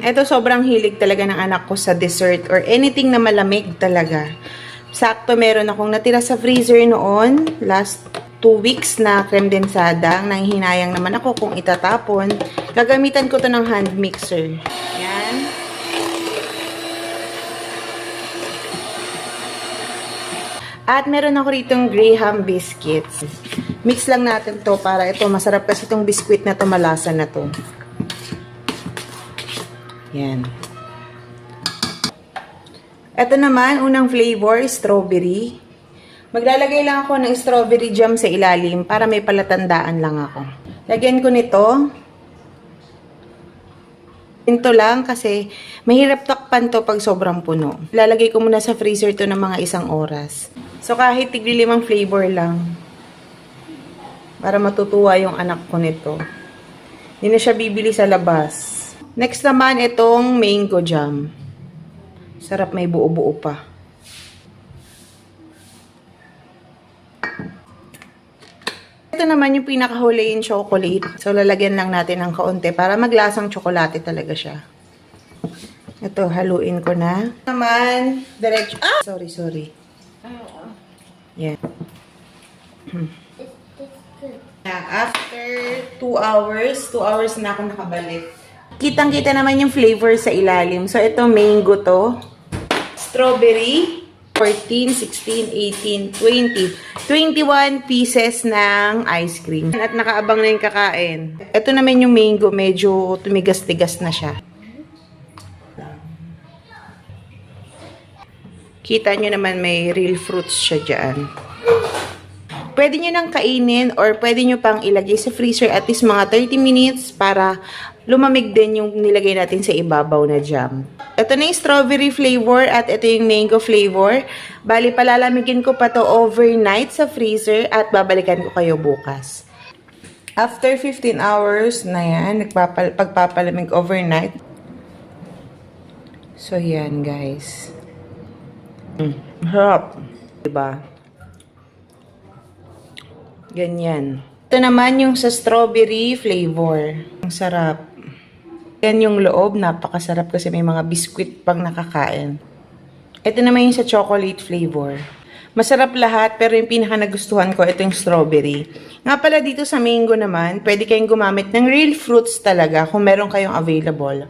Ito sobrang hilig talaga ng anak ko sa dessert or anything na malamig talaga. Sakto meron akong natira sa freezer noon, last 2 weeks na creme densada. Nanghihinayang naman ako kung itatapon. Gagamitan ko to ng hand mixer. Yan. At meron ako ritong Graham biscuits. Mix lang natin to para ito, masarap kasi itong biscuit na to, malasa na to. Yan. Ito naman, unang flavor, strawberry. Maglalagay lang ako ng strawberry jam sa ilalim para may palatandaan lang ako. Lagyan ko nito. Ito lang kasi mahirap takpan to pag sobrang puno. Lalagay ko muna sa freezer to ng mga 1 oras. So kahit tigli-5 flavor lang. Para matutuwa yung anak ko nito. Hindi na siya bibili sa labas. Next naman itong mango jam. Sarap, may buo-buo pa. Ito naman yung pinakahuli yung chocolate. So, lalagyan lang natin ng kaunti para maglasang tsokolate talaga siya. Ito, haluin ko na. Naman, diretso. Ah! Sorry. Yan. After 2 hours na ako nakabalik. Kitang-kita naman yung flavor sa ilalim. So, ito mango to. Strawberry. 14, 16, 18, 20. 21 pieces ng ice cream. At nakaabang na yung kakain. Ito naman yung mango. Medyo tumigas-tigas na siya. Kita nyo naman may real fruits siya dyan. Pwede nyo nang kainin or pwede nyo pang ilagay sa freezer at least mga 30 minutes para lumamig din yung nilagay natin sa ibabaw na jam. Ito na yung strawberry flavor at ito yung mango flavor. Bali, palalamigin ko pa to overnight sa freezer at babalikan ko kayo bukas. After 15 hours na yan, pagpapalamig overnight. So, yan guys. Harap. Diba? Ganyan. Ito naman yung sa strawberry flavor. Ang sarap. Yan yung loob. Napakasarap kasi may mga biskuit pang nakakain. Ito naman yung sa chocolate flavor. Masarap lahat, pero yung pinaka nagustuhan ko, ito yung strawberry. Nga pala dito sa mango naman, pwede kayong gumamit ng real fruits talaga kung meron kayong available.